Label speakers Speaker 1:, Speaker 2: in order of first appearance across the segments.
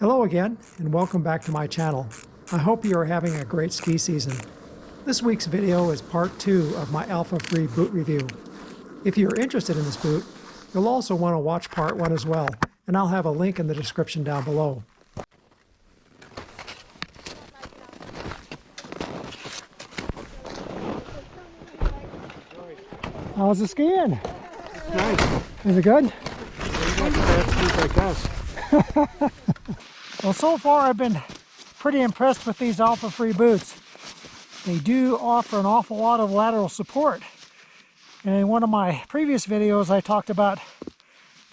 Speaker 1: Hello again, and welcome back to my channel. I hope you are having a great ski season. This week's video is part 2 of my Alfa Free boot review. If you're interested in this boot, you'll also want to watch part 1 as well, and I'll have a link in the description down below. How's the skiing?
Speaker 2: It's nice.
Speaker 1: Is it good?
Speaker 2: Like us.
Speaker 1: Well, so far I've been pretty impressed with these Alfa Free boots. They do offer an awful lot of lateral support. And in one of my previous videos I talked about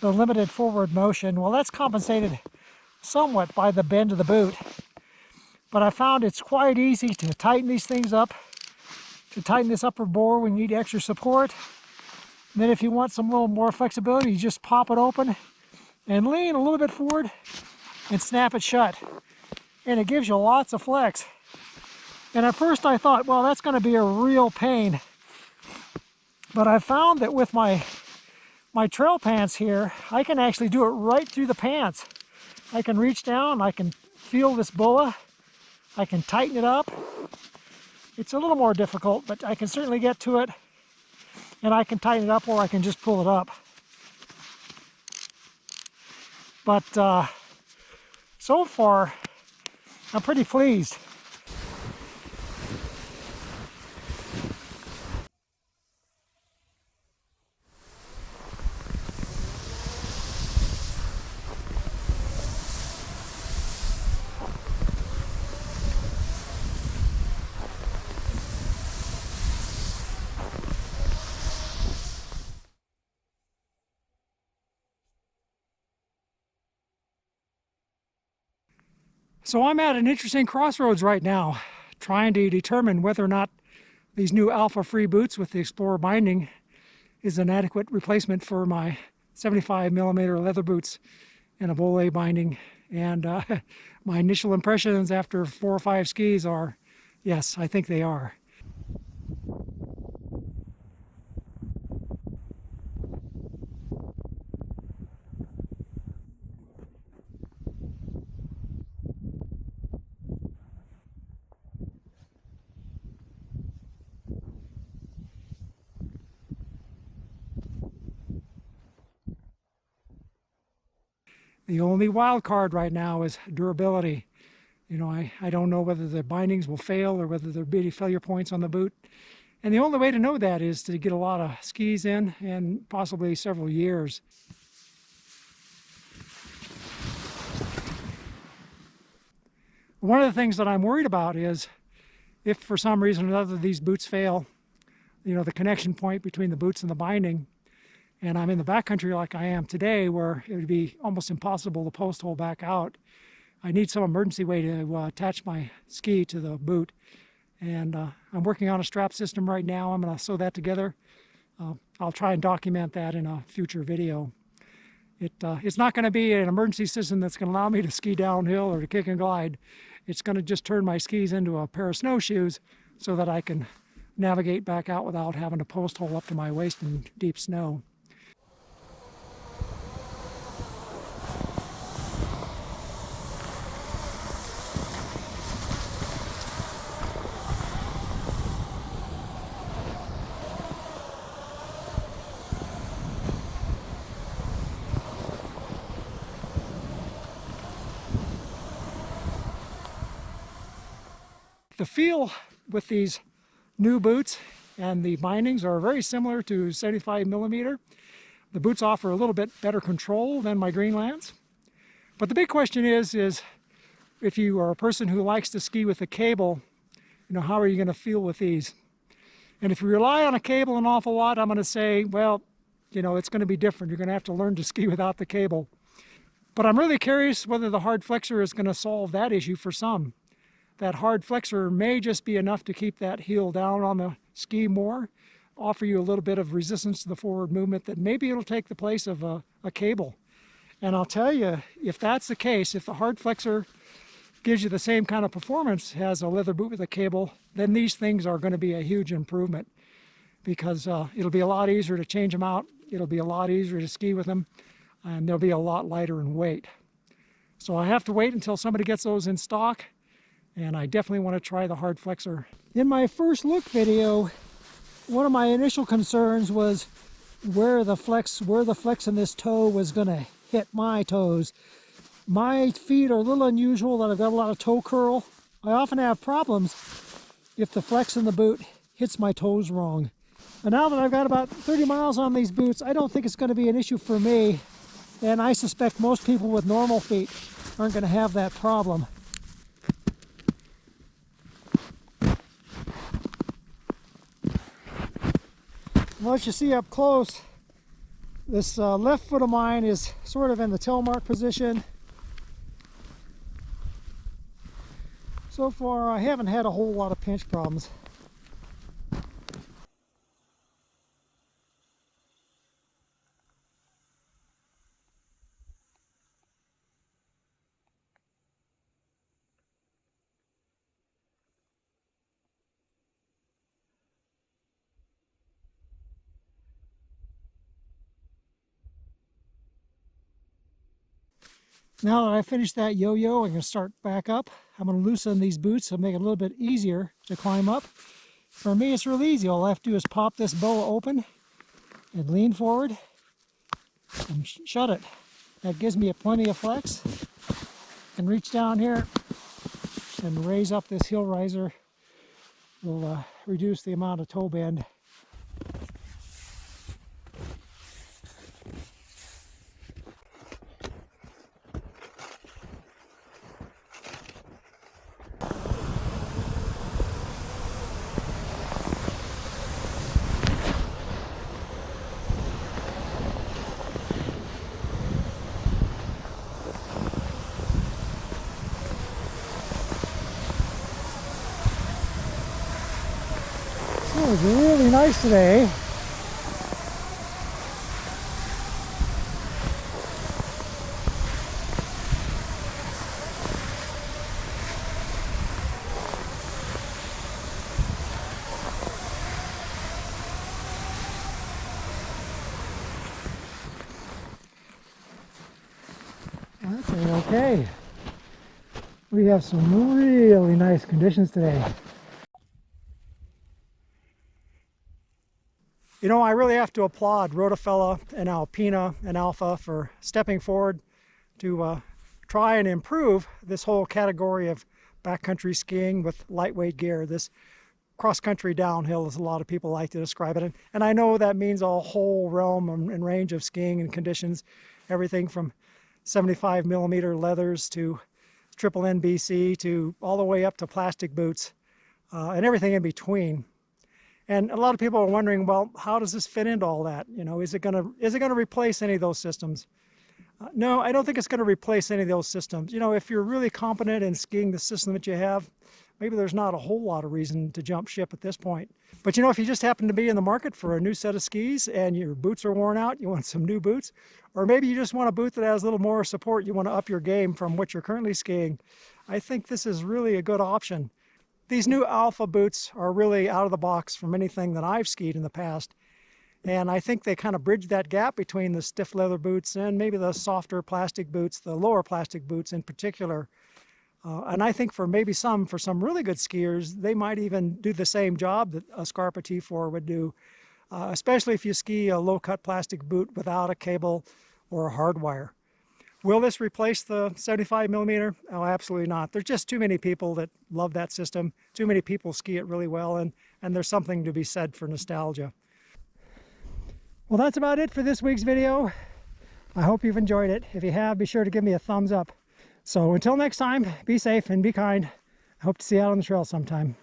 Speaker 1: the limited forward motion. Well, that's compensated somewhat by the bend of the boot. But I found it's quite easy to tighten these things up, to tighten this upper bore when you need extra support. And then if you want some little more flexibility, you just pop it open and lean a little bit forward and snap it shut. And it gives you lots of flex. And at first I thought, well, that's going to be a real pain. But I found that with my trail pants here, I can actually do it right through the pants. I can reach down, I can feel this boa, I can tighten it up. It's a little more difficult, but I can certainly get to it. And I can tighten it up or I can just pull it up. But so far, I'm pretty pleased. So I'm at an interesting crossroads right now, trying to determine whether or not these new Alfa Free boots with the Xplore Binding is an adequate replacement for my 75mm leather boots and a volet binding. And my initial impressions after 4 or 5 skis are, yes, I think they are. The only wild card right now is durability. You know, I don't know whether the bindings will fail or whether there'll be failure points on the boot. And the only way to know that is to get a lot of skis in and possibly several years. One of the things that I'm worried about is if for some reason or another these boots fail, you know, the connection point between the boots and the binding, and I'm in the backcountry like I am today where it would be almost impossible to post hole back out. I need some emergency way to attach my ski to the boot. And I'm working on a strap system right now. I'm going to sew that together. I'll try and document that in a future video. It's not going to be an emergency system that's going to allow me to ski downhill or to kick and glide. It's going to just turn my skis into a pair of snowshoes so that I can navigate back out without having to post hole up to my waist in deep snow. The feel with these new boots and the bindings are very similar to 75mm. The boots offer a little bit better control than my Greenlands. But the big question is if you are a person who likes to ski with a cable, you know, how are you going to feel with these? And if you rely on a cable an awful lot, I'm going to say, well, you know, it's going to be different. You're going to have to learn to ski without the cable. But I'm really curious whether the hard flexor is going to solve that issue for some. That hard flexor may just be enough to keep that heel down on the ski more, offer you a little bit of resistance to the forward movement that maybe it'll take the place of a cable. And I'll tell you, if that's the case, if the hard flexor gives you the same kind of performance as a leather boot with a cable, then these things are going to be a huge improvement because it'll be a lot easier to change them out. It'll be a lot easier to ski with them, and they'll be a lot lighter in weight. So I have to wait until somebody gets those in stock, and I definitely want to try the hard flexor. In my first look video, one of my initial concerns was where the flex in this toe was going to hit my toes. My feet are a little unusual that I've got a lot of toe curl. I often have problems if the flex in the boot hits my toes wrong. And now that I've got about 30 miles on these boots, I don't think it's going to be an issue for me. And I suspect most people with normal feet aren't going to have that problem. Well, as you see up close, this left foot of mine is sort of in the toe mark position. So far, I haven't had a whole lot of pinch problems. Now that I finished that yo-yo, I'm going to start back up. I'm going to loosen these boots and make it a little bit easier to climb up. For me, it's real easy. All I have to do is pop this boa open and lean forward and shut it. That gives me plenty of flex. I can reach down here and raise up this heel riser. Will reduce the amount of toe bend. It was really nice today. That's okay. We have some really nice conditions today. You know, I really have to applaud Rottefella and Alpina and Alfa for stepping forward to try and improve this whole category of backcountry skiing with lightweight gear. This cross-country downhill, as a lot of people like to describe it. And I know that means a whole realm and range of skiing and conditions, everything from 75 millimeter leathers to triple NBC to all the way up to plastic boots and everything in between. And a lot of people are wondering, well, how does this fit into all that? You know, is it gonna replace any of those systems? No, I don't think it's going to replace any of those systems. You know, if you're really competent in skiing the system that you have, maybe there's not a whole lot of reason to jump ship at this point. But you know, if you just happen to be in the market for a new set of skis and your boots are worn out, you want some new boots, or maybe you just want a boot that has a little more support, you want to up your game from what you're currently skiing, I think this is really a good option. These new Alfa boots are really out of the box from anything that I've skied in the past. And I think they kind of bridge that gap between the stiff leather boots and maybe the softer plastic boots, the lower plastic boots in particular. And I think for some really good skiers, they might even do the same job that a Scarpa T4 would do, especially if you ski a low-cut plastic boot without a cable or a hard wire. Will this replace the 75 millimeter? Oh, absolutely not. There's just too many people that love that system. Too many people ski it really well, and there's something to be said for nostalgia. Well, that's about it for this week's video. I hope you've enjoyed it. If you have, be sure to give me a thumbs up. So until next time, be safe and be kind. I hope to see you out on the trail sometime.